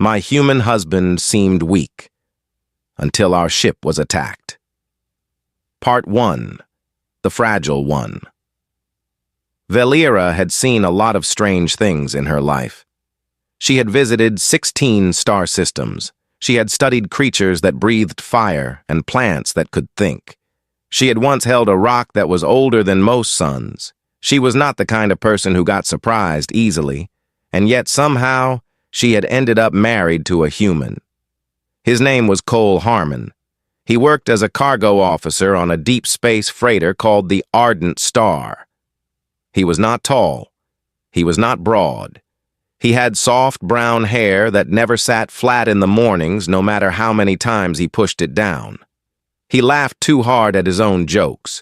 My human husband seemed weak until our ship was attacked. Part 1. The Fragile One. Valera had seen a lot of strange things in her life. She had visited 16 star systems. She had studied creatures that breathed fire and plants that could think. She had once held a rock that was older than most suns. She was not the kind of person who got surprised easily, and yet somehow she had ended up married to a human. His name was Cole Harmon. He worked as a cargo officer on a deep space freighter called the Ardent Star. He was not tall. He was not broad. He had soft brown hair that never sat flat in the mornings, no matter how many times he pushed it down. He laughed too hard at his own jokes.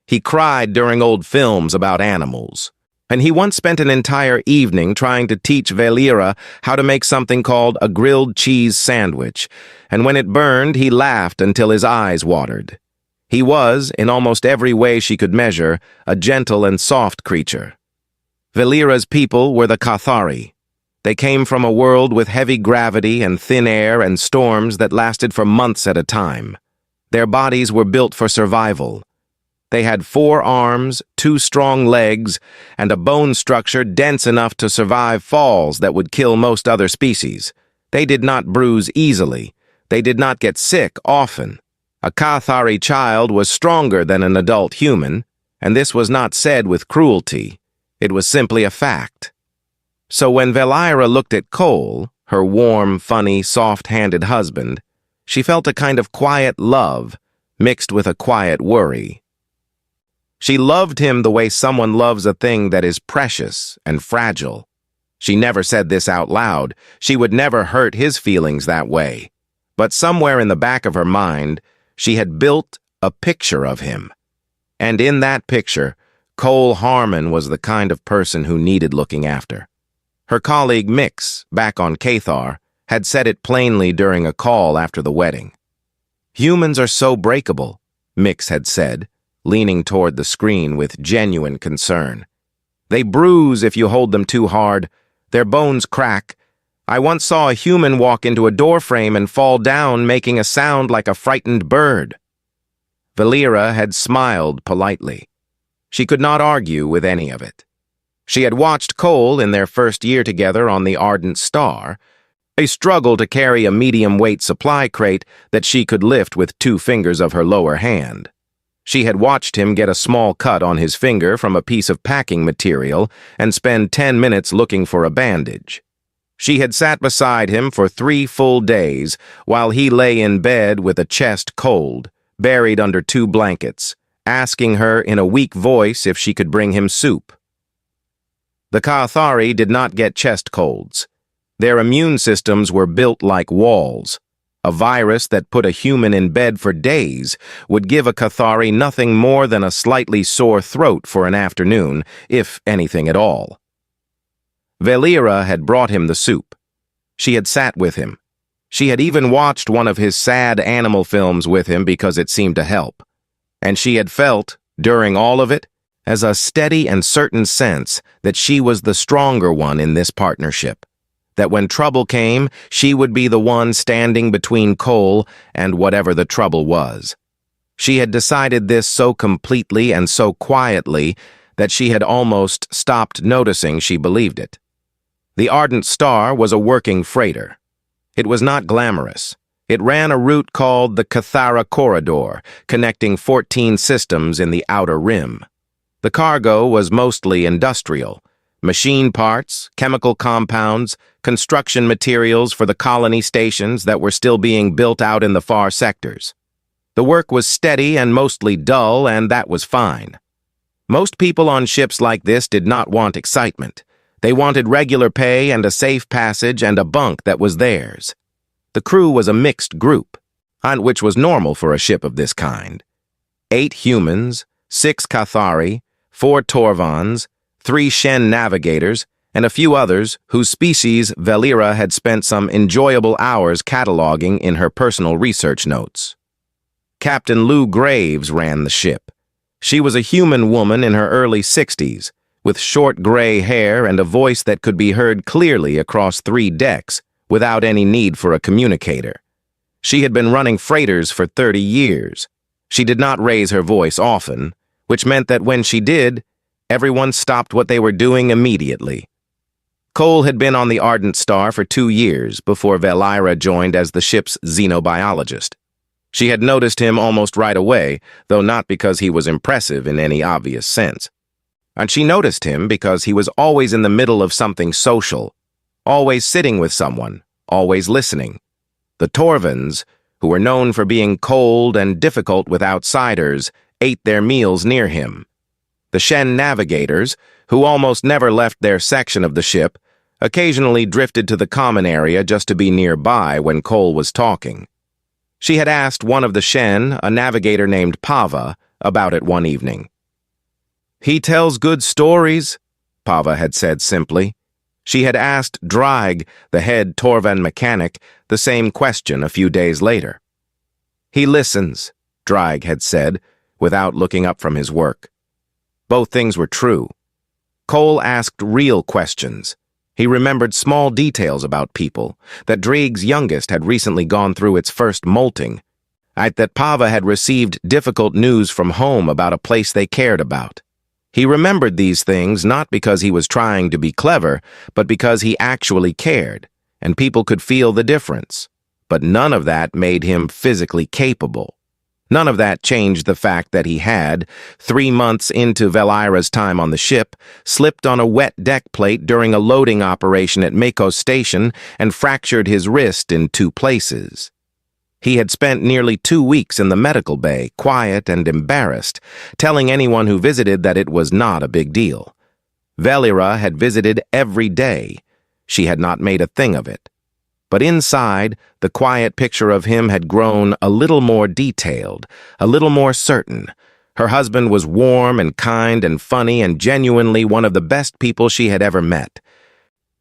He cried during old films about animals. And he once spent an entire evening trying to teach Valera how to make something called a grilled cheese sandwich, and when it burned, he laughed until his eyes watered. He was, in almost every way she could measure, a gentle and soft creature. Valera's people were the Cathari. They came from a world with heavy gravity and thin air and storms that lasted for months at a time. Their bodies were built for survival. They had 4 arms, 2 strong legs, and a bone structure dense enough to survive falls that would kill most other species. They did not bruise easily. They did not get sick often. A Cathari child was stronger than an adult human, and this was not said with cruelty. It was simply a fact. So when Valera looked at Cole, her warm, funny, soft-handed husband, she felt a kind of quiet love mixed with a quiet worry. She loved him the way someone loves a thing that is precious and fragile. She never said this out loud. She would never hurt his feelings that way. But somewhere in the back of her mind, she had built a picture of him. And in that picture, Cole Harmon was the kind of person who needed looking after. Her colleague Mix, back on Cathar, had said it plainly during a call after the wedding. "Humans are so breakable," Mix had said, leaning toward the screen with genuine concern. "They bruise if you hold them too hard. Their bones crack. I once saw a human walk into a doorframe and fall down, making a sound like a frightened bird." Valera had smiled politely. She could not argue with any of it. She had watched Cole in their first year together on the Ardent Star, a struggle to carry a medium-weight supply crate that she could lift with 2 fingers of her lower hand. She had watched him get a small cut on his finger from a piece of packing material and spend 10 minutes looking for a bandage. She had sat beside him for 3 full days while he lay in bed with a chest cold, buried under 2 blankets, asking her in a weak voice if she could bring him soup. The Cathari did not get chest colds. Their immune systems were built like walls. A virus that put a human in bed for days would give a Cathari nothing more than a slightly sore throat for an afternoon, if anything at all. Valera had brought him the soup. She had sat with him. She had even watched one of his sad animal films with him because it seemed to help. And she had felt, during all of it, as a steady and certain sense that she was the stronger one in this partnership, that when trouble came, she would be the one standing between Cole and whatever the trouble was. She had decided this so completely and so quietly that she had almost stopped noticing she believed it. The Ardent Star was a working freighter. It was not glamorous. It ran a route called the Cathara Corridor, connecting 14 systems in the outer rim. The cargo was mostly industrial: machine parts, chemical compounds, construction materials for the colony stations that were still being built out in the far sectors. The work was steady and mostly dull, and that was fine. Most people on ships like this did not want excitement. They wanted regular pay and a safe passage and a bunk that was theirs. The crew was a mixed group, which was normal for a ship of this kind. 8 humans, 6 Cathari, 4 Torvans, 3 Shen navigators, and a few others whose species Valera had spent some enjoyable hours cataloging in her personal research notes. Captain Lou Graves ran the ship. She was a human woman in her early 60s, with short gray hair and a voice that could be heard clearly across 3 decks, without any need for a communicator. She had been running freighters for 30 years. She did not raise her voice often, which meant that when she did, everyone stopped what they were doing immediately. Cole had been on the Ardent Star for 2 years before Valira joined as the ship's xenobiologist. She had noticed him almost right away, though not because he was impressive in any obvious sense. And she noticed him because he was always in the middle of something social, always sitting with someone, always listening. The Torvins, who were known for being cold and difficult with outsiders, ate their meals near him. The Shen navigators, who almost never left their section of the ship, occasionally drifted to the common area just to be nearby when Cole was talking. She had asked one of the Shen, a navigator named Pava, about it one evening. "He tells good stories," Pava had said simply. She had asked Drag, the head Torvan mechanic, the same question a few days later. "He listens," Drag had said, without looking up from his work. Both things were true. Cole asked real questions. He remembered small details about people, that Dreig's youngest had recently gone through its first molting, that Pava had received difficult news from home about a place they cared about. He remembered these things not because he was trying to be clever, but because he actually cared, and people could feel the difference. But none of that made him physically capable. None of that changed the fact that he had, 3 months into Valira's time on the ship, slipped on a wet deck plate during a loading operation at Mako Station and fractured his wrist in 2 places. He had spent nearly 2 weeks in the medical bay, quiet and embarrassed, telling anyone who visited that it was not a big deal. Valira had visited every day. She had not made a thing of it. But inside, the quiet picture of him had grown a little more detailed, a little more certain. Her husband was warm and kind and funny and genuinely one of the best people she had ever met.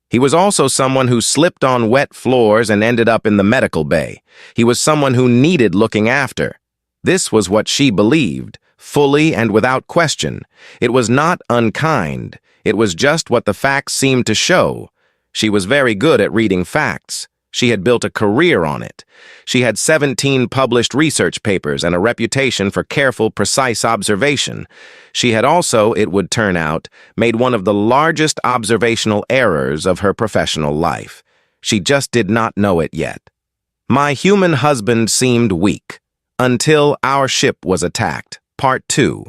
He was also someone who slipped on wet floors and ended up in the medical bay. He was someone who needed looking after. This was what she believed, fully and without question. It was not unkind. It was just what the facts seemed to show. She was very good at reading facts. She had built a career on it. She had 17 published research papers and a reputation for careful, precise observation. She had also, it would turn out, made one of the largest observational errors of her professional life. She just did not know it yet. My human husband seemed weak, until our ship was attacked. Part 2.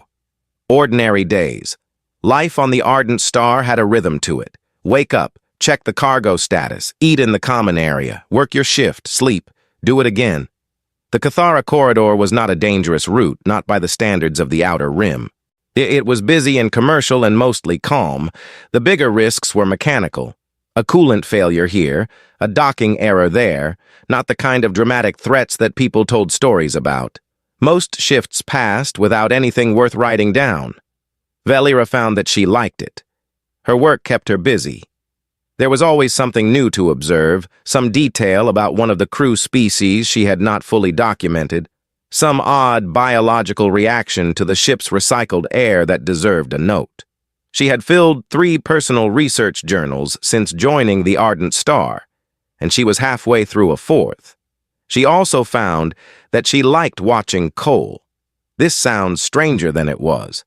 Ordinary days. Life on the Ardent Star had a rhythm to it. Wake up. Check the cargo status, eat in the common area, work your shift, sleep, do it again. The Cathara corridor was not a dangerous route, not by the standards of the Outer Rim. It was busy and commercial and mostly calm. The bigger risks were mechanical. A coolant failure here, a docking error there, not the kind of dramatic threats that people told stories about. Most shifts passed without anything worth writing down. Valira found that she liked it. Her work kept her busy. There was always something new to observe, some detail about one of the crew species she had not fully documented, some odd biological reaction to the ship's recycled air that deserved a note. She had filled 3 personal research journals since joining the Ardent Star, and she was halfway through a 4th. She also found that she liked watching Cole. This sounds stranger than it was.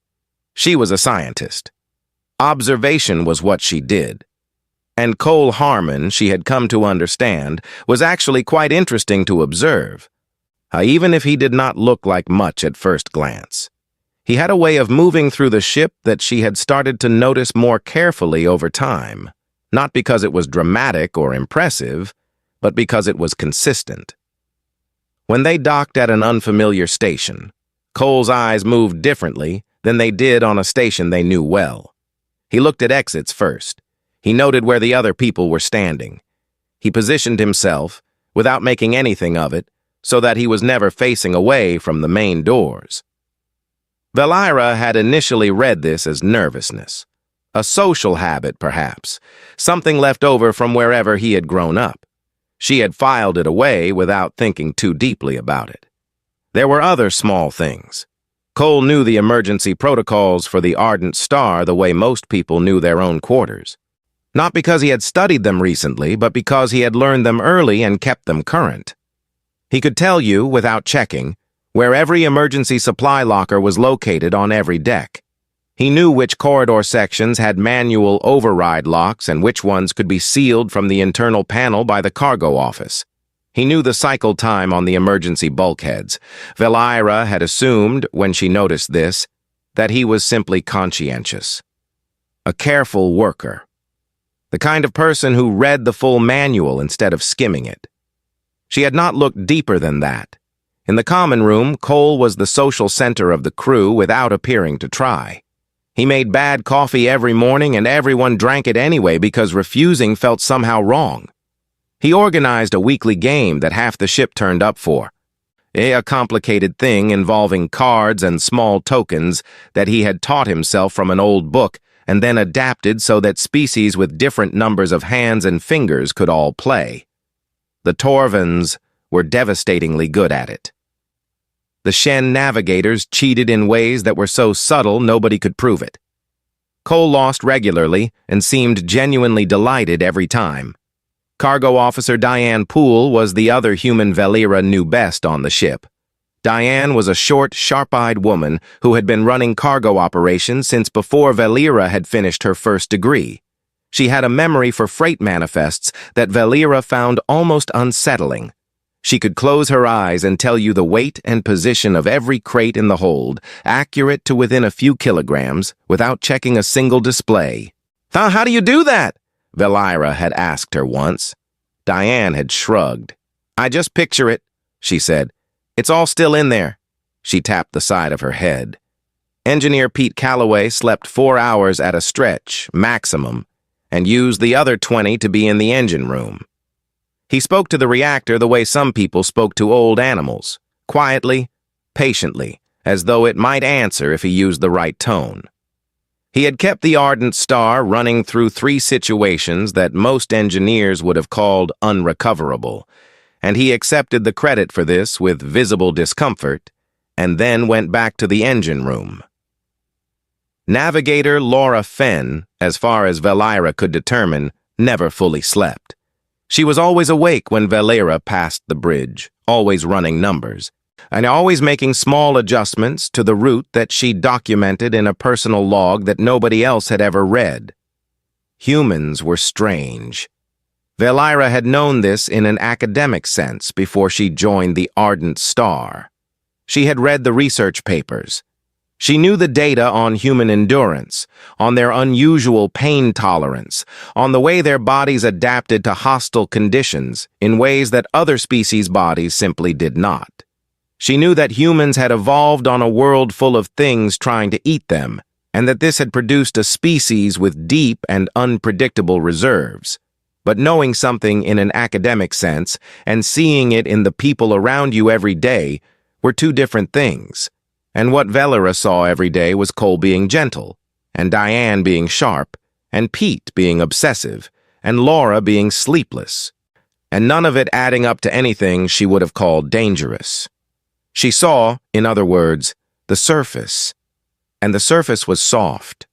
She was a scientist. Observation was what she did. And Cole Harmon, she had come to understand, was actually quite interesting to observe, even if he did not look like much at first glance. He had a way of moving through the ship that she had started to notice more carefully over time, not because it was dramatic or impressive, but because it was consistent. When they docked at an unfamiliar station, Cole's eyes moved differently than they did on a station they knew well. He looked at exits first. He noted where the other people were standing. He positioned himself, without making anything of it, so that he was never facing away from the main doors. Valira had initially read this as nervousness. A social habit, perhaps, something left over from wherever he had grown up. She had filed it away without thinking too deeply about it. There were other small things. Cole knew the emergency protocols for the Ardent Star the way most people knew their own quarters. Not because he had studied them recently, but because he had learned them early and kept them current. He could tell you, without checking, where every emergency supply locker was located on every deck. He knew which corridor sections had manual override locks and which ones could be sealed from the internal panel by the cargo office. He knew the cycle time on the emergency bulkheads. Velira had assumed, when she noticed this, that he was simply conscientious. A careful worker. The kind of person who read the full manual instead of skimming it. She had not looked deeper than that. In the common room, Cole was the social center of the crew without appearing to try. He made bad coffee every morning and everyone drank it anyway because refusing felt somehow wrong. He organized a weekly game that half the ship turned up for. A complicated thing involving cards and small tokens that he had taught himself from an old book and then adapted so that species with different numbers of hands and fingers could all play. The Torvans were devastatingly good at it. The Shen navigators cheated in ways that were so subtle nobody could prove it. Cole lost regularly and seemed genuinely delighted every time. Cargo Officer Diane Poole was the other human Velira knew best on the ship. Diane was a short, sharp-eyed woman who had been running cargo operations since before Velira had finished her first degree. She had a memory for freight manifests that Velira found almost unsettling. She could close her eyes and tell you the weight and position of every crate in the hold, accurate to within a few kilograms, without checking a single display. How do you do that?" Velira had asked her once. Diane had shrugged. "I just picture it," she said. "It's all still in there." She tapped the side of her head. Engineer Pete Calloway slept 4 hours at a stretch, maximum, and used the other 20 to be in the engine room. He spoke to the reactor the way some people spoke to old animals, quietly, patiently, as though it might answer if he used the right tone. He had kept the Ardent Star running through 3 situations that most engineers would have called unrecoverable, and he accepted the credit for this with visible discomfort, and then went back to the engine room. Navigator Laura Fenn, as far as Velira could determine, never fully slept. She was always awake when Velira passed the bridge, always running numbers, and always making small adjustments to the route that she documented in a personal log that nobody else had ever read. Humans were strange. Velira had known this in an academic sense before she joined the Ardent Star. She had read the research papers. She knew the data on human endurance, on their unusual pain tolerance, on the way their bodies adapted to hostile conditions in ways that other species' bodies simply did not. She knew that humans had evolved on a world full of things trying to eat them, and that this had produced a species with deep and unpredictable reserves. But knowing something in an academic sense and seeing it in the people around you every day were 2 different things. And what Velira saw every day was Cole being gentle, and Diane being sharp, and Pete being obsessive, and Laura being sleepless, and none of it adding up to anything she would have called dangerous. She saw, in other words, the surface, and the surface was soft.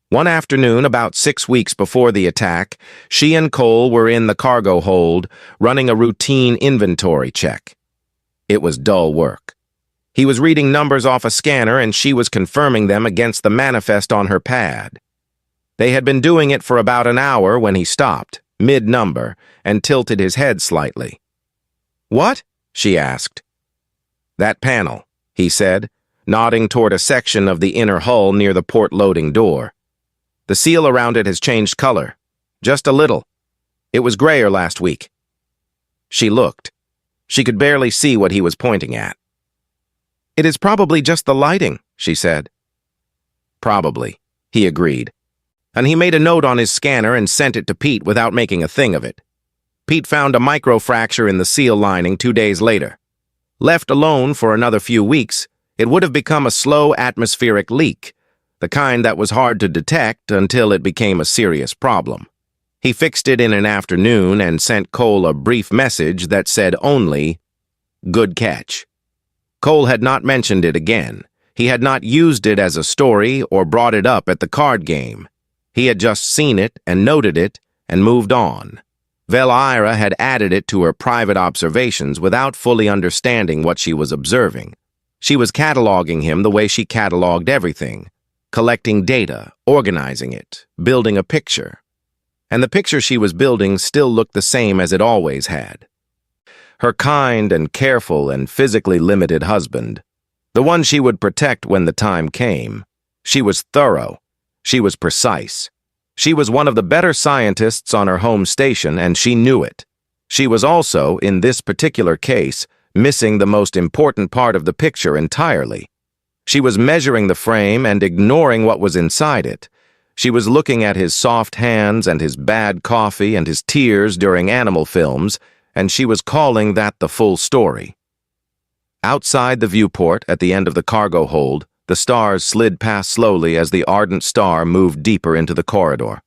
One afternoon, about 6 weeks before the attack, she and Cole were in the cargo hold, running a routine inventory check. It was dull work. He was reading numbers off a scanner and she was confirming them against the manifest on her pad. They had been doing it for about an hour when he stopped, mid-number, and tilted his head slightly. "What?" she asked. "That panel," he said, nodding toward a section of the inner hull near the port loading door. "The seal around it has changed color. Just a little. It was grayer last week." She looked. She could barely see what he was pointing at. "It is probably just the lighting," she said. "Probably," he agreed. And he made a note on his scanner and sent it to Pete without making a thing of it. Pete found a microfracture in the seal lining 2 days later. Left alone for another few weeks, it would have become a slow atmospheric leak, the kind that was hard to detect until it became a serious problem. He fixed it in an afternoon and sent Cole a brief message that said only, "Good catch." Cole had not mentioned it again. He had not used it as a story or brought it up at the card game. He had just seen it and noted it and moved on. Velira had added it to her private observations without fully understanding what she was observing. She was cataloging him the way she cataloged everything, collecting data, organizing it, building a picture. And the picture she was building still looked the same as it always had. Her kind and careful and physically limited husband, the one she would protect when the time came. She was thorough. She was precise. She was one of the better scientists on her home station, and she knew it. She was also, in this particular case, missing the most important part of the picture entirely. She was measuring the frame and ignoring what was inside it. She was looking at his soft hands and his bad coffee and his tears during animal films, and she was calling that the full story. Outside the viewport, at the end of the cargo hold, the stars slid past slowly as the ardent star moved deeper into the corridor.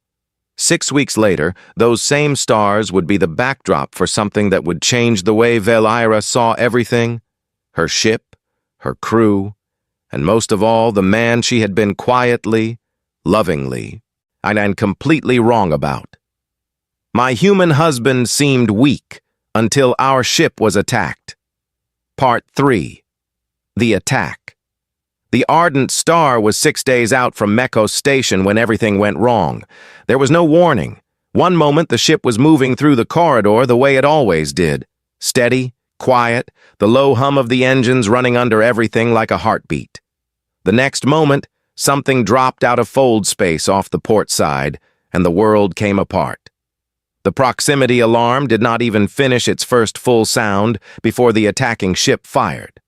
6 weeks later, those same stars would be the backdrop for something that would change the way Velira saw everything: her ship, her crew, and most of all, the man she had been quietly, lovingly, and completely wrong about. My human husband seemed weak until our ship was attacked. Part 3. The Attack. The ardent star was 6 days out from Mekos station when everything went wrong. There was no warning. One moment the ship was moving through the corridor the way it always did. Steady, quiet, the low hum of the engines running under everything like a heartbeat. The next moment, something dropped out of fold space off the port side, and the world came apart. The proximity alarm did not even finish its first full sound before the attacking ship fired.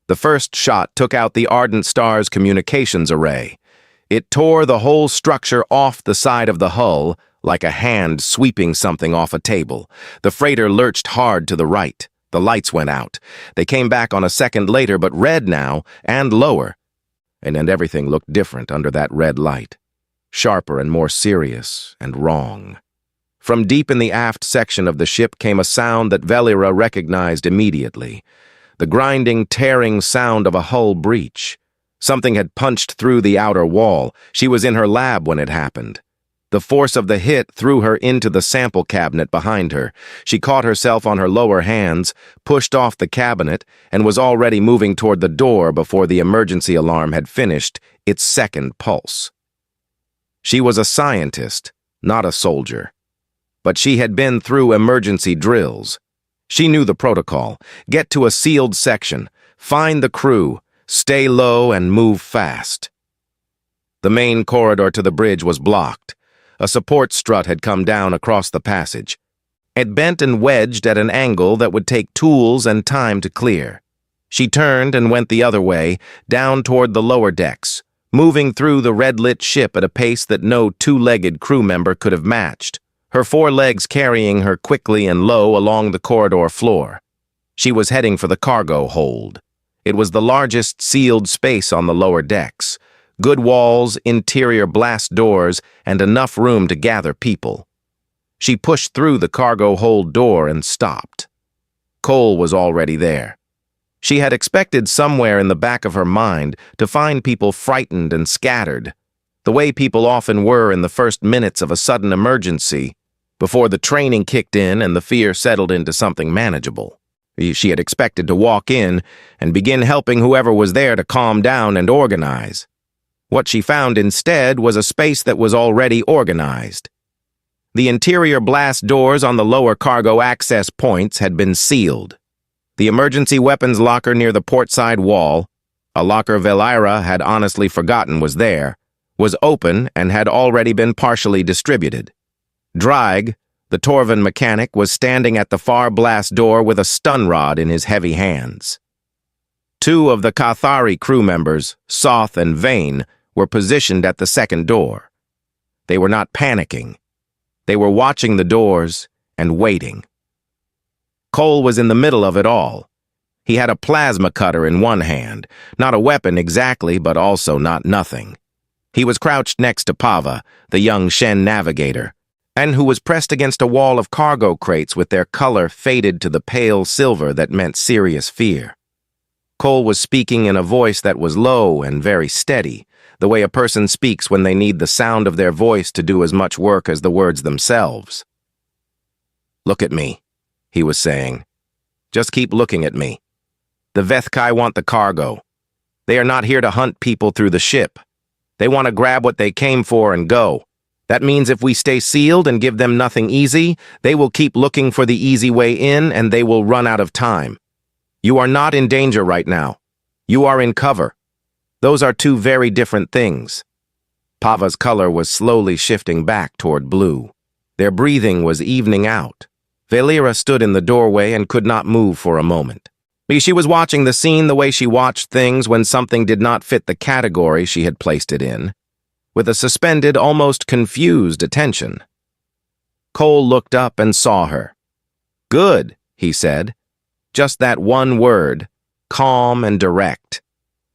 The first shot took out the ardent star's communications array. It tore the whole structure off the side of the hull like a hand sweeping something off a table. The freighter lurched hard to the right. The lights went out. They came back on a second later, but red now and lower. And everything looked different under that red light. Sharper and more serious and wrong. From deep in the aft section of the ship came a sound that Velira recognized immediately. The grinding, tearing sound of a hull breach. Something had punched through the outer wall. She was in her lab when it happened. The force of the hit threw her into the sample cabinet behind her. She caught herself on her lower hands, pushed off the cabinet, and was already moving toward the door before the emergency alarm had finished its second pulse. She was a scientist, not a soldier. But she had been through emergency drills. She knew the protocol: get to a sealed section, find the crew, stay low, and move fast. The main corridor to the bridge was blocked. A support strut had come down across the passage. It bent and wedged at an angle that would take tools and time to clear. She turned and went the other way, down toward the lower decks, moving through the red-lit ship at a pace that no two-legged crew member could have matched. Her 4 legs carrying her quickly and low along the corridor floor. She was heading for the cargo hold. It was the largest sealed space on the lower decks. Good walls, interior blast doors, and enough room to gather people. She pushed through the cargo hold door and stopped. Cole was already there. She had expected somewhere in the back of her mind to find people frightened and scattered, the way people often were in the first minutes of a sudden emergency, before the training kicked in and the fear settled into something manageable. She had expected to walk in and begin helping whoever was there to calm down and organize. What she found instead was a space that was already organized. The interior blast doors on the lower cargo access points had been sealed. The emergency weapons locker near the portside wall, a locker Velira had honestly forgotten was there, was open and had already been partially distributed. Dreig, the Torvin mechanic, was standing at the far blast door with a stun rod in his heavy hands. 2 of the Cathari crew members, Soth and Vane, were positioned at the second door. They were not panicking. They were watching the doors and waiting. Cole was in the middle of it all. He had a plasma cutter in one hand, not a weapon exactly, but also not nothing. He was crouched next to Pava, the young Shen navigator, and who was pressed against a wall of cargo crates with their color faded to the pale silver that meant serious fear. Cole was speaking in a voice that was low and very steady, the way a person speaks when they need the sound of their voice to do as much work as the words themselves. "Look at me," he was saying. "Just keep looking at me. The Vethkai want the cargo. They are not here to hunt people through the ship. They want to grab what they came for and go. That means if we stay sealed and give them nothing easy, they will keep looking for the easy way in and they will run out of time. You are not in danger right now. You are in cover. Those are two very different things." Pava's color was slowly shifting back toward blue. Their breathing was evening out. Valera stood in the doorway and could not move for a moment. She was watching the scene the way she watched things when something did not fit the category she had placed it in, with a suspended, almost confused attention. Cole looked up and saw her. "Good," he said. Just that one word, calm and direct,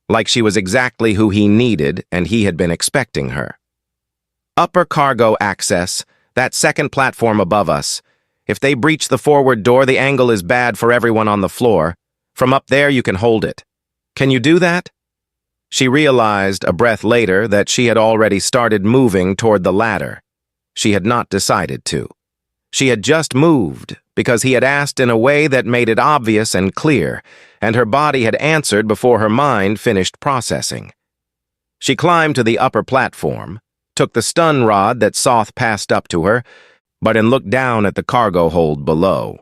like she was exactly who he needed and he had been expecting her. "Upper cargo access, that second platform above us. If they breach the forward door, the angle is bad for everyone on the floor. From up there, you can hold it. Can you do that?" She realized a breath later that she had already started moving toward the ladder. She had not decided to. She had just moved because he had asked in a way that made it obvious and clear, and her body had answered before her mind finished processing. She climbed to the upper platform, took the stun rod that Soth passed up to her, but looked down at the cargo hold below.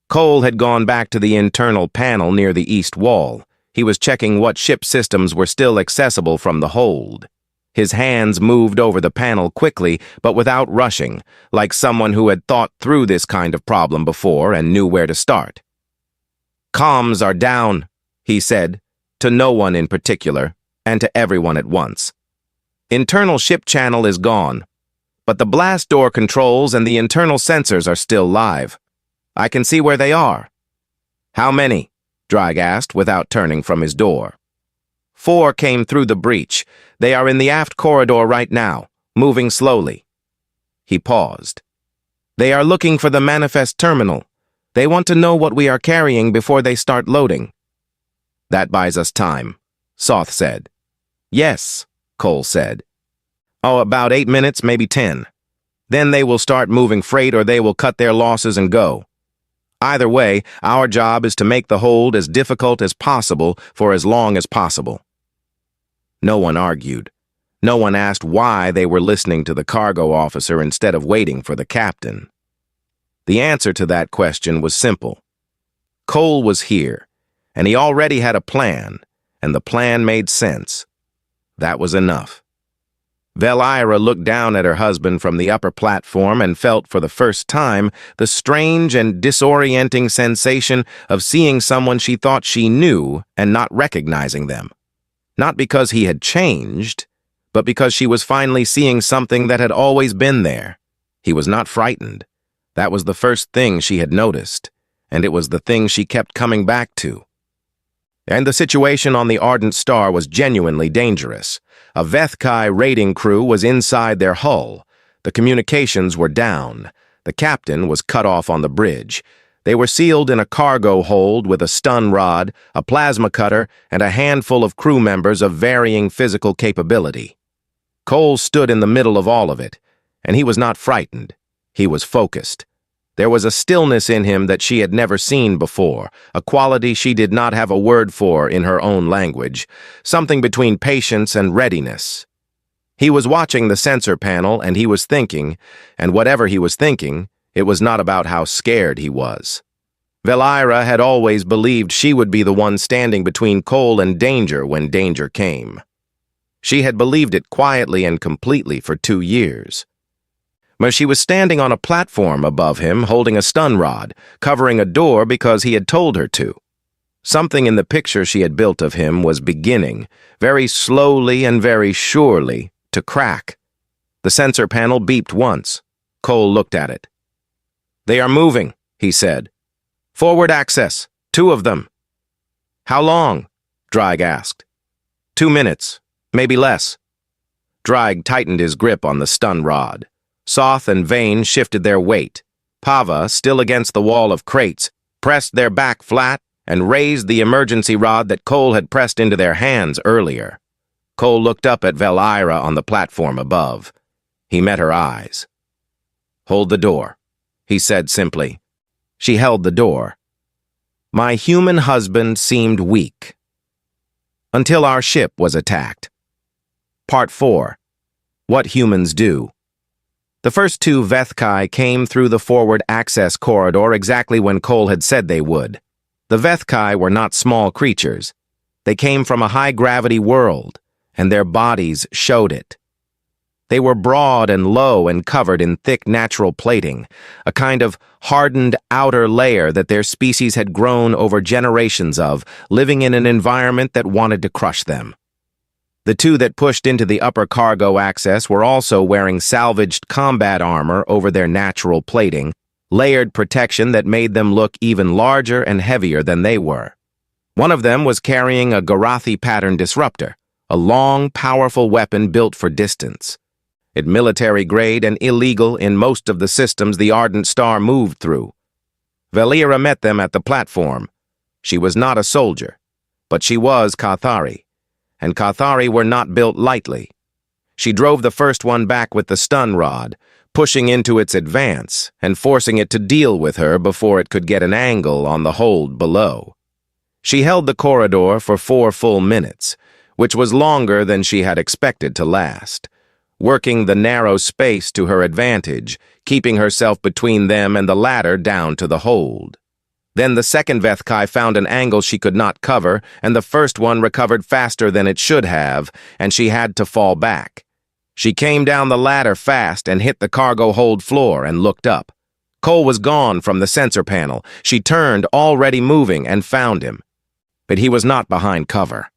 Cole had gone back to the internal panel near the east wall. He was checking what ship systems were still accessible from the hold. His hands moved over the panel quickly, but without rushing, like someone who had thought through this kind of problem before and knew where to start. "Comms are down," he said, to no one in particular, and to everyone at once. "Internal ship channel is gone, but the blast door controls and the internal sensors are still live. I can see where they are." "How many?" Drag asked without turning from his door. 4 came through the breach. They are in the aft corridor right now, moving slowly." He paused. "They are looking for the manifest terminal. They want to know what we are carrying before they start loading." "That buys us time," Soth said. "Yes," Cole said. "Oh, about 8 minutes, maybe 10. Then they will start moving freight or they will cut their losses and go. Either way, our job is to make the hold as difficult as possible for as long as possible." No one argued. No one asked why they were listening to the cargo officer instead of waiting for the captain. The answer to that question was simple. Cole was here, and he already had a plan, and the plan made sense. That was enough. Valera looked down at her husband from the upper platform and felt for the first time the strange and disorienting sensation of seeing someone she thought she knew and not recognizing them. Not because he had changed, but because she was finally seeing something that had always been there. He was not frightened. That was the first thing she had noticed, and it was the thing she kept coming back to. And the situation on the Ardent Star was genuinely dangerous. A Vethkai raiding crew was inside their hull. The communications were down. The captain was cut off on the bridge. They were sealed in a cargo hold with a stun rod, a plasma cutter, and a handful of crew members of varying physical capability. Cole stood in the middle of all of it, and he was not frightened. He was focused. There was a stillness in him that she had never seen before, a quality she did not have a word for in her own language, something between patience and readiness. He was watching the sensor panel and he was thinking, and whatever he was thinking, it was not about how scared he was. Valera had always believed she would be the one standing between Cole and danger when danger came. She had believed it quietly and completely for 2 years. But she was standing on a platform above him, holding a stun rod, covering a door because he had told her to. Something in the picture she had built of him was beginning, very slowly and very surely, to crack. The sensor panel beeped once. Cole looked at it. "They are moving," he said. "Forward access, 2 of them." "How long?" Drag asked. 2 minutes, maybe less. Drag tightened his grip on the stun rod. Soth and Vane shifted their weight. Pava, still against the wall of crates, pressed their back flat and raised the emergency rod that Cole had pressed into their hands earlier. Cole looked up at Velira on the platform above. He met her eyes. "Hold the door," he said simply. She held the door. My human husband seemed weak. Until our ship was attacked. Part 4. What Humans Do. The first two Vethkai came through the forward access corridor exactly when Cole had said they would. The Vethkai were not small creatures. They came from a high-gravity world, and their bodies showed it. They were broad and low and covered in thick natural plating, a kind of hardened outer layer that their species had grown over generations of, living in an environment that wanted to crush them. The two that pushed into the upper cargo access were also wearing salvaged combat armor over their natural plating, layered protection that made them look even larger and heavier than they were. One of them was carrying a Garathi pattern disruptor, a long, powerful weapon built for distance. It military-grade and illegal in most of the systems the Ardent Star moved through. Velira met them at the platform. She was not a soldier, but she was Cathari, and Cathari were not built lightly. She drove the first one back with the stun rod, pushing into its advance and forcing it to deal with her before it could get an angle on the hold below. She held the corridor for 4 full minutes, which was longer than she had expected to last, working the narrow space to her advantage, keeping herself between them and the ladder down to the hold. Then the second Vethkai found an angle she could not cover, and the first one recovered faster than it should have, and she had to fall back. She came down the ladder fast and hit the cargo hold floor and looked up. Cole was gone from the sensor panel. She turned, already moving, and found him. But he was not behind cover.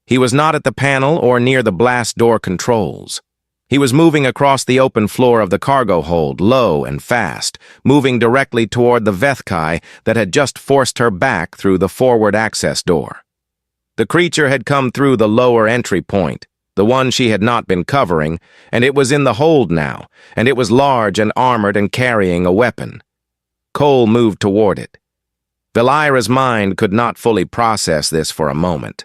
He was not at the panel or near the blast door controls. He was moving across the open floor of the cargo hold, low and fast, moving directly toward the Vethkai that had just forced her back through the forward access door. The creature had come through the lower entry point, the one she had not been covering, and it was in the hold now, and it was large and armored and carrying a weapon. Cole moved toward it. Velira's mind could not fully process this for a moment.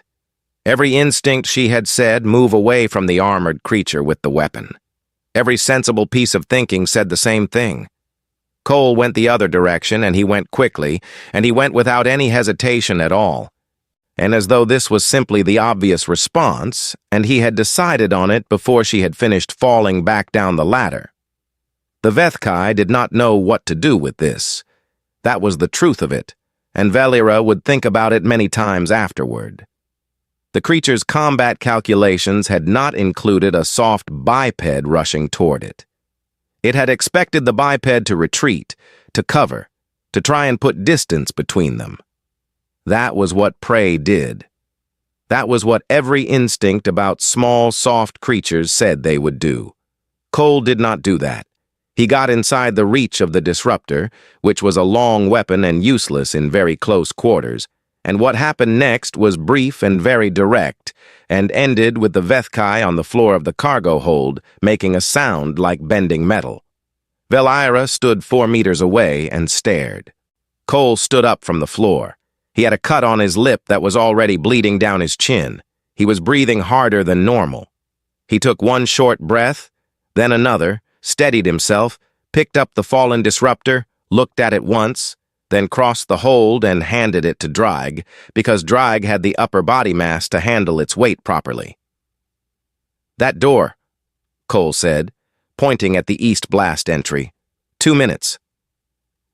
Every instinct she had said, move away from the armored creature with the weapon. Every sensible piece of thinking said the same thing. Cole went the other direction, and he went quickly, and he went without any hesitation at all. And as though this was simply the obvious response, and he had decided on it before she had finished falling back down the ladder. The Vethkai did not know what to do with this. That was the truth of it, and Velira would think about it many times afterward. The creature's combat calculations had not included a soft biped rushing toward it. It had expected the biped to retreat, to cover, to try and put distance between them. That was what prey did. That was what every instinct about small, soft creatures said they would do. Cole did not do that. He got inside the reach of the disruptor, which was a long weapon and useless in very close quarters, and what happened next was brief and very direct, and ended with the Vethkai on the floor of the cargo hold making a sound like bending metal. Velira stood 4 meters away and stared. Cole stood up from the floor. He had a cut on his lip that was already bleeding down his chin. He was breathing harder than normal. He took one short breath, then another, steadied himself, picked up the fallen disruptor, looked at it once, then crossed the hold and handed it to Drag, because Drag had the upper body mass to handle its weight properly. "That door," Cole said, pointing at the east blast entry. 2 minutes.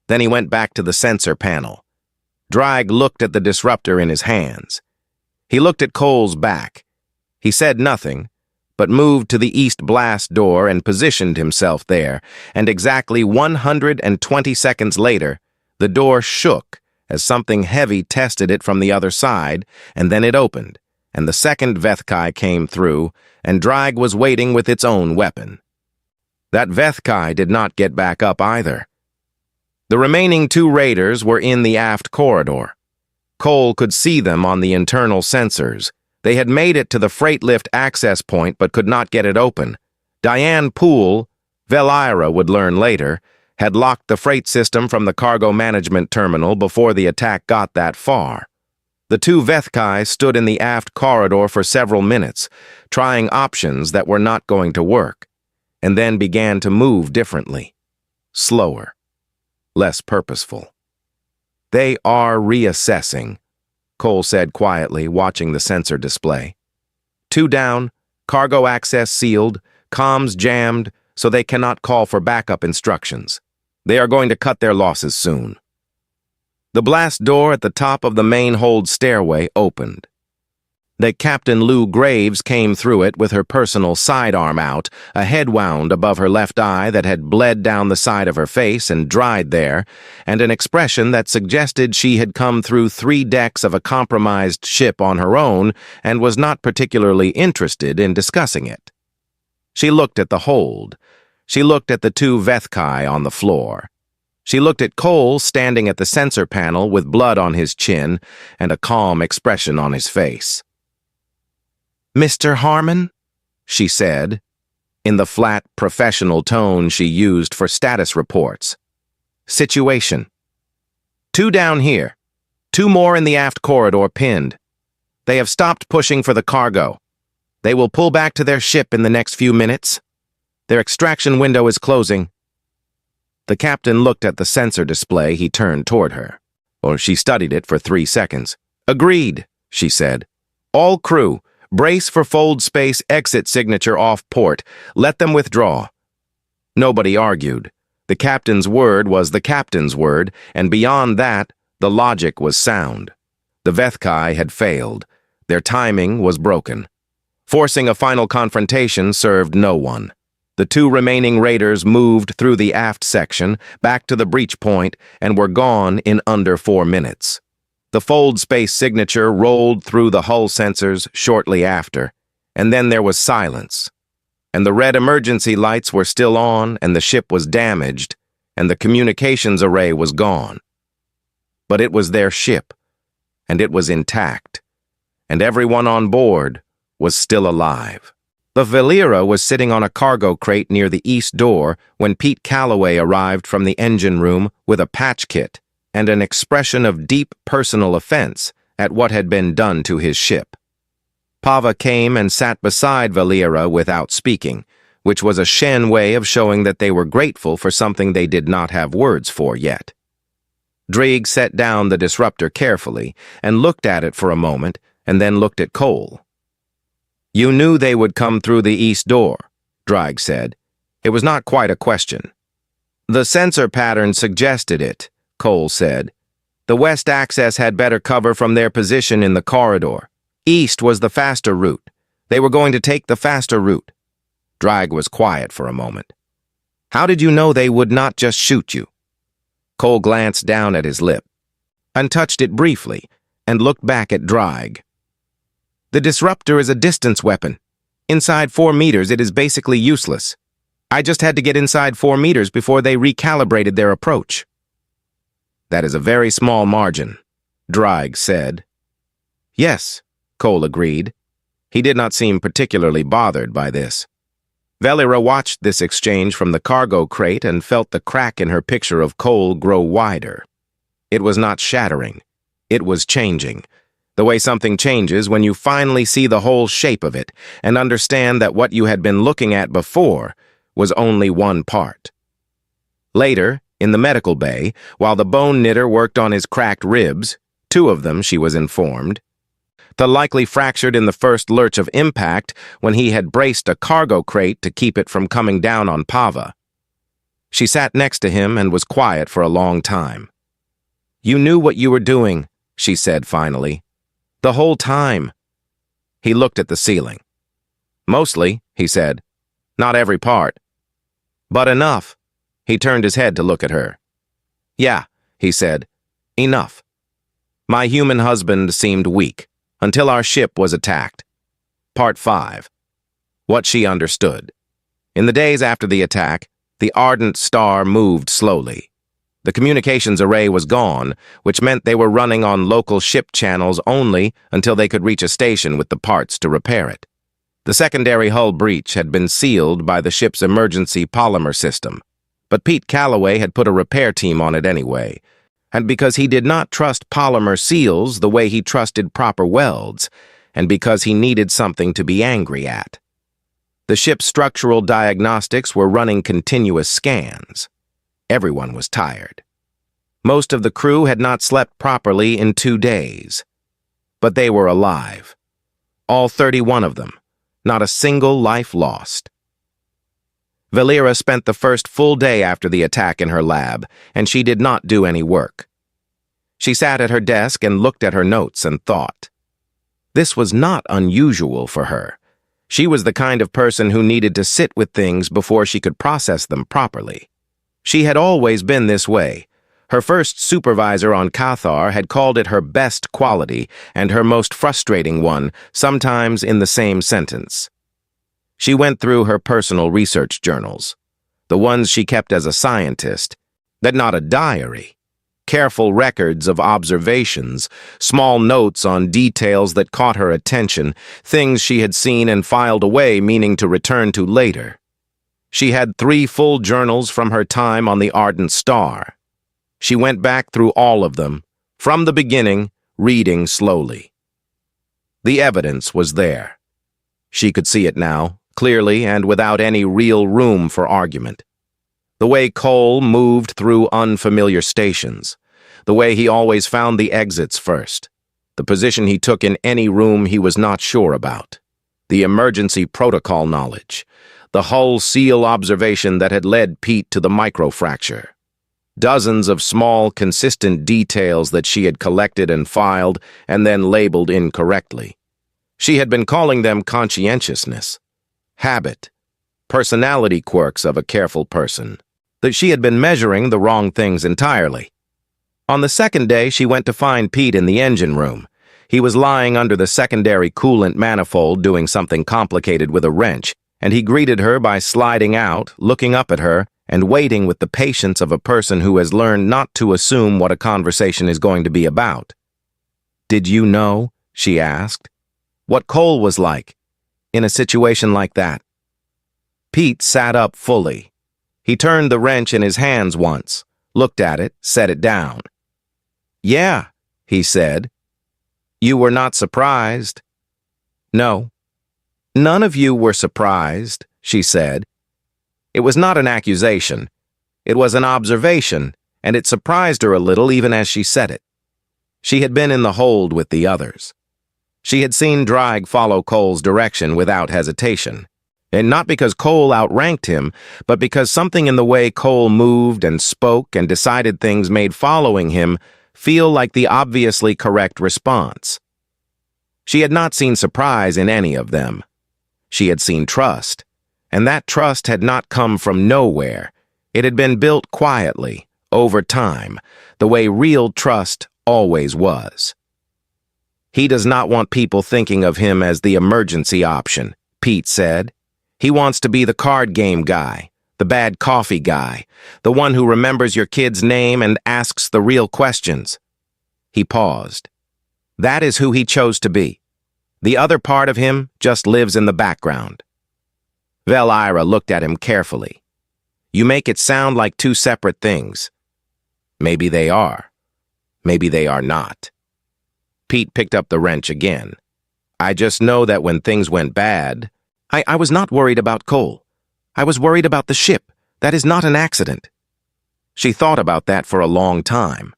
Then he went back to the sensor panel. Drag looked at the disruptor in his hands. He looked at Cole's back. He said nothing, but moved to the east blast door and positioned himself there, and exactly 120 seconds later, the door shook as something heavy tested it from the other side, and then it opened, and the second Vethkai came through, and Drag was waiting with its own weapon. That Vethkai did not get back up either. The remaining 2 raiders were in the aft corridor. Cole could see them on the internal sensors. They had made it to the freight lift access point but could not get it open. Diane Poole, Velira would learn later, had locked the freight system from the cargo management terminal before the attack got that far. The two Vethkai stood in the aft corridor for several minutes, trying options that were not going to work, and then began to move differently, slower, less purposeful. "They are reassessing," Cole said quietly, watching the sensor display. "Two down, cargo access sealed, comms jammed, so they cannot call for backup instructions. They are going to cut their losses soon." The blast door at the top of the main hold stairway opened. Captain Lou Graves came through it with her personal sidearm out, a head wound above her left eye that had bled down the side of her face and dried there, and an expression that suggested she had come through 3 decks of a compromised ship on her own and was not particularly interested in discussing it. She looked at the hold. She looked at the two Vethkai on the floor. She looked at Cole standing at the sensor panel with blood on his chin and a calm expression on his face. "Mr. Harmon?" she said, in the flat, professional tone she used for status reports. "Situation. 2 down here. 2 more in the aft corridor pinned. They have stopped pushing for the cargo. They will pull back to their ship in the next few minutes. Their extraction window is closing." The captain looked at the sensor display. He turned toward her. She studied it for 3 seconds. "Agreed," she said. "All crew, brace for fold space exit signature off port. Let them withdraw." Nobody argued. The captain's word was the captain's word, and beyond that, the logic was sound. The Vethkai had failed. Their timing was broken. Forcing a final confrontation served no one. The 2 remaining raiders moved through the aft section, back to the breach point, and were gone in under 4 minutes. The fold space signature rolled through the hull sensors shortly after, and then there was silence. And the red emergency lights were still on, and the ship was damaged, and the communications array was gone. But it was their ship, and it was intact, and everyone on board was still alive. The Valera was sitting on a cargo crate near the east door when Pete Calloway arrived from the engine room with a patch kit and an expression of deep personal offense at what had been done to his ship. Pava came and sat beside Valera without speaking, which was a Shen way of showing that they were grateful for something they did not have words for yet. Drigg set down the disruptor carefully and looked at it for a moment and then looked at Cole. "You knew they would come through the east door," Drigg said. It was not quite a question. "The sensor pattern suggested it," Cole said. "The west access had better cover from their position in the corridor. East was the faster route. They were going to take the faster route." Drigg was quiet for a moment. "How did you know they would not just shoot you?" Cole glanced down at his lip, untouched it briefly, and looked back at Drigg. "The disruptor is a distance weapon. Inside 4 meters, it is basically useless. I just had to get inside 4 meters before they recalibrated their approach." "That is a very small margin," Drigg said. "Yes," Cole agreed. He did not seem particularly bothered by this. Valera watched this exchange from the cargo crate and felt the crack in her picture of Cole grow wider. It was not shattering. It was changing. The way something changes when you finally see the whole shape of it and understand that what you had been looking at before was only one part. Later, in the medical bay, while the bone knitter worked on his cracked ribs, 2 of them, she was informed, the likely fractured in the first lurch of impact when he had braced a cargo crate to keep it from coming down on Pava. She sat next to him and was quiet for a long time. "You knew what you were doing," she said finally. "The whole time." He looked at the ceiling. "Mostly," he said. "Not every part. But enough." He turned his head to look at her. "Yeah," he said. "Enough. My human husband seemed weak until our ship was attacked." Part 5. What she understood. In the days after the attack, the ardent star moved slowly. The communications array was gone, which meant they were running on local ship channels only until they could reach a station with the parts to repair it. The secondary hull breach had been sealed by the ship's emergency polymer system, but Pete Calloway had put a repair team on it anyway. and because he did not trust polymer seals the way he trusted proper welds, and because he needed something to be angry at. The ship's structural diagnostics were running continuous scans. Everyone was tired. Most of the crew had not slept properly in 2 days. But they were alive. All 31 of them. Not a single life lost. Valera spent the first full day after the attack in her lab, and she did not do any work. She sat at her desk and looked at her notes and thought. This was not unusual for her. She was the kind of person who needed to sit with things before she could process them properly. She had always been this way. Her first supervisor on Cathar had called it her best quality and her most frustrating one, sometimes in the same sentence. She went through her personal research journals, the ones she kept as a scientist, that not a diary, careful records of observations, small notes on details that caught her attention, things she had seen and filed away meaning to return to later. She had 3 full journals from her time on the Ardent Star. She went back through all of them, from the beginning, reading slowly. The evidence was there. She could see it now, clearly and without any real room for argument. The way Cole moved through unfamiliar stations, the way he always found the exits first, the position he took in any room he was not sure about, the emergency protocol knowledge, the hull seal observation that had led Pete to the microfracture. Dozens of small, consistent details that she had collected and filed and then labeled incorrectly. She had been calling them conscientiousness, habit, personality quirks of a careful person, that she had been measuring the wrong things entirely. On the second day, she went to find Pete in the engine room. He was lying under the secondary coolant manifold doing something complicated with a wrench, and he greeted her by sliding out, looking up at her, and waiting with the patience of a person who has learned not to assume what a conversation is going to be about. "Did you know," she asked, "what Cole was like in a situation like that?" Pete sat up fully. He turned the wrench in his hands once, looked at it, set it down. "Yeah," he said. "You were not surprised?" "No." "None of you were surprised," she said. It was not an accusation. It was an observation, and it surprised her a little even as she said it. She had been in the hold with the others. She had seen Drag follow Cole's direction without hesitation, and not because Cole outranked him, but because something in the way Cole moved and spoke and decided things made following him feel like the obviously correct response. She had not seen surprise in any of them. She had seen trust. And that trust had not come from nowhere. It had been built quietly, over time, the way real trust always was. "He does not want people thinking of him as the emergency option," Pete said. "He wants to be the card game guy, the bad coffee guy, the one who remembers your kid's name and asks the real questions." He paused. "That is who he chose to be. The other part of him just lives in the background." Valera looked at him carefully. "You make it sound like 2 separate things. Maybe they are. Maybe they are not." Pete picked up the wrench again. "I just know that when things went bad, I was not worried about Cole. I was worried about the ship. That is not an accident." She thought about that for a long time.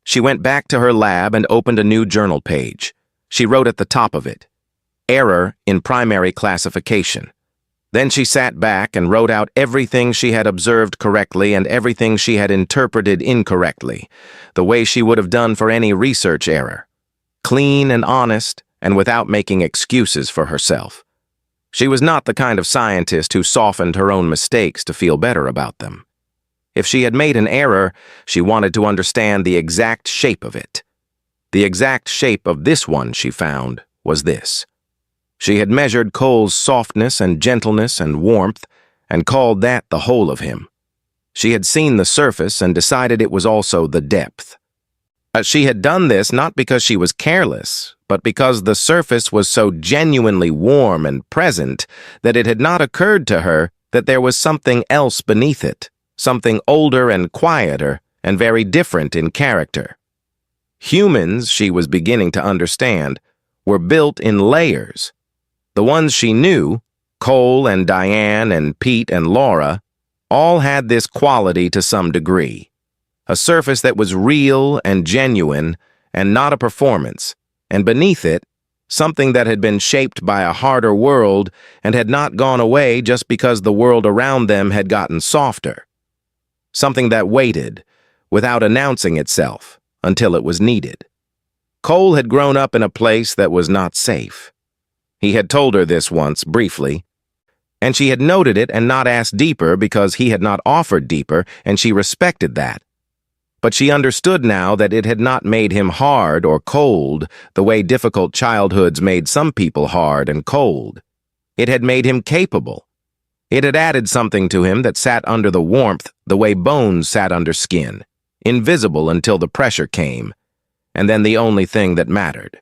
She went back to her lab and opened a new journal page. She wrote at the top of it, "Error in primary classification." Then she sat back and wrote out everything she had observed correctly and everything she had interpreted incorrectly, the way she would have done for any research error. Clean and honest, and without making excuses for herself. She was not the kind of scientist who softened her own mistakes to feel better about them. If she had made an error, she wanted to understand the exact shape of it. The exact shape of this one, she found, was this. She had measured Cole's softness and gentleness and warmth and called that the whole of him. She had seen the surface and decided it was also the depth. She had done this not because she was careless, but because the surface was so genuinely warm and present that it had not occurred to her that there was something else beneath it, something older and quieter, and very different in character. Humans, she was beginning to understand, were built in layers. The ones she knew, Cole and Diane and Pete and Laura, all had this quality to some degree. A surface that was real and genuine and not a performance, and beneath it, something that had been shaped by a harder world and had not gone away just because the world around them had gotten softer. Something that waited, without announcing itself, until it was needed. Cole had grown up in a place that was not safe. He had told her this once, briefly, and she had noted it and not asked deeper because he had not offered deeper, and she respected that. But she understood now that it had not made him hard or cold the way difficult childhoods made some people hard and cold. It had made him capable. It had added something to him that sat under the warmth the way bones sat under skin, invisible until the pressure came, and then the only thing that mattered.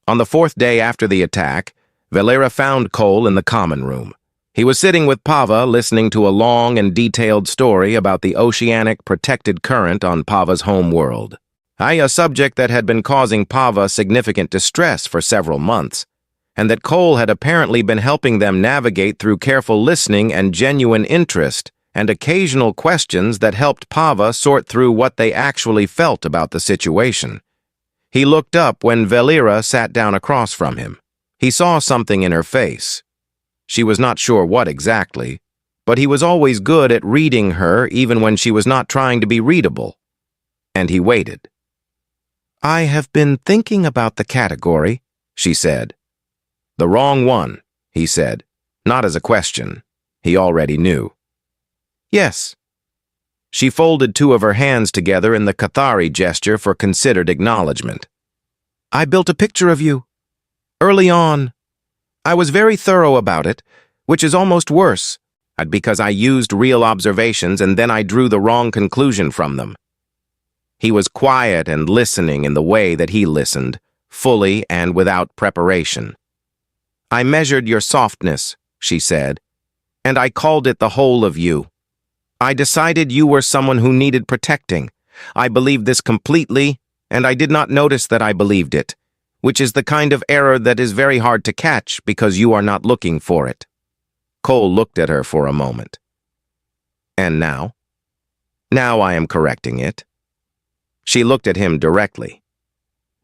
On the fourth day after the attack, Valera found Cole in the common room. He was sitting with Pava listening to a long and detailed story about the oceanic protected current on Pava's home world. A subject that had been causing Pava significant distress for several months, and that Cole had apparently been helping them navigate through careful listening and genuine interest and occasional questions that helped Pava sort through what they actually felt about the situation. He looked up when Valera sat down across from him. He saw something in her face. She was not sure what exactly, but he was always good at reading her even when she was not trying to be readable. And he waited. "I have been thinking about the category," she said. "The wrong one," he said, not as a question. He already knew. "Yes." She folded two of her hands together in the Cathari gesture for considered acknowledgement. "I built a picture of you. Early on. I was very thorough about it, which is almost worse, because I used real observations and then I drew the wrong conclusion from them." He was quiet and listening in the way that he listened, fully and without preparation. "I measured your softness," she said, "and I called it the whole of you. I decided you were someone who needed protecting. I believed this completely, and I did not notice that I believed it, which is the kind of error that is very hard to catch because you are not looking for it." Cole looked at her for a moment. "And now?" "Now I am correcting it." She looked at him directly.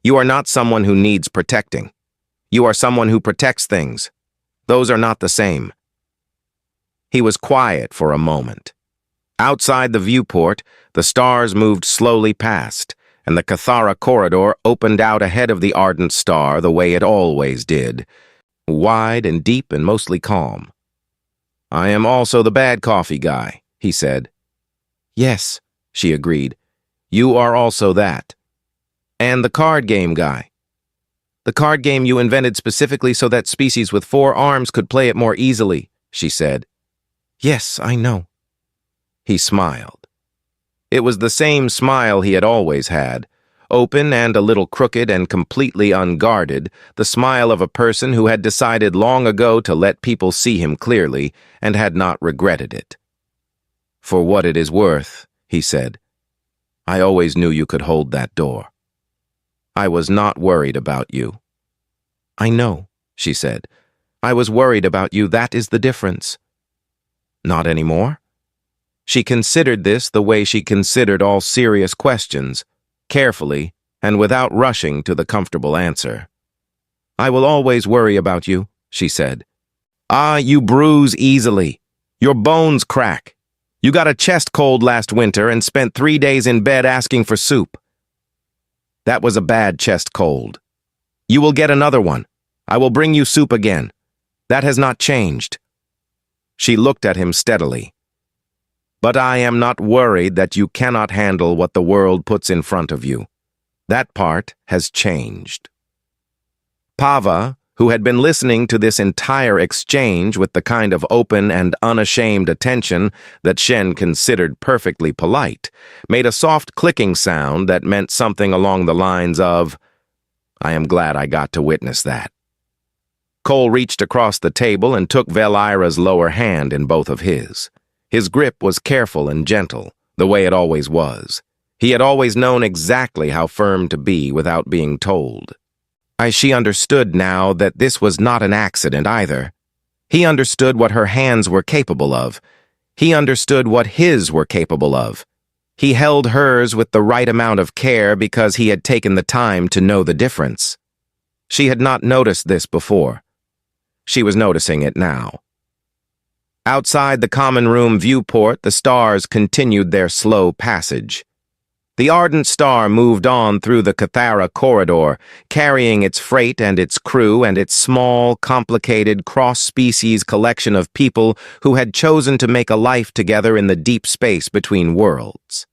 "You are not someone who needs protecting. You are someone who protects things. Those are not the same." He was quiet for a moment. Outside the viewport, the stars moved slowly past, and the Cathara corridor opened out ahead of the ardent star the way it always did, wide and deep and mostly calm. "I am also the bad coffee guy," he said. "Yes," she agreed. "You are also that. And the card game guy. The card game you invented specifically so that species with 4 arms could play it more easily," she said. "Yes, I know." He smiled. It was the same smile he had always had, open and a little crooked and completely unguarded, the smile of a person who had decided long ago to let people see him clearly and had not regretted it. "For what it is worth," he said, "I always knew you could hold that door. I was not worried about you." "I know," she said. "I was worried about you. That is the difference." "Not anymore?" She considered this the way she considered all serious questions, carefully and without rushing to the comfortable answer. "I will always worry about you," she said. You bruise easily. Your bones crack. You got a chest cold last winter and spent 3 days in bed asking for soup. That was a bad chest cold. You will get another one. I will bring you soup again. That has not changed." She looked at him steadily. "But I am not worried that you cannot handle what the world puts in front of you. That part has changed." Pava, who had been listening to this entire exchange with the kind of open and unashamed attention that Shen considered perfectly polite, made a soft clicking sound that meant something along the lines of, "I am glad I got to witness that." Cole reached across the table and took Velira's lower hand in both of his. His grip was careful and gentle, the way it always was. He had always known exactly how firm to be without being told. She understood now that this was not an accident either. He understood what her hands were capable of. He understood what his were capable of. He held hers with the right amount of care because he had taken the time to know the difference. She had not noticed this before. She was noticing it now. Outside the common room viewport, the stars continued their slow passage. The ardent star moved on through the Cathara corridor, carrying its freight and its crew and its small, complicated, cross-species collection of people who had chosen to make a life together in the deep space between worlds.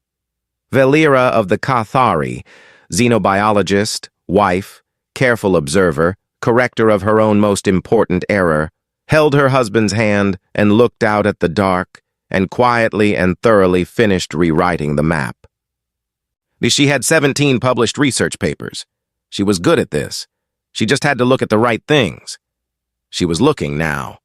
Velira of the Cathari, xenobiologist, wife, careful observer, corrector of her own most important error, held her husband's hand and looked out at the dark and quietly and thoroughly finished rewriting the map. She had 17 published research papers. She was good at this. She just had to look at the right things. She was looking now.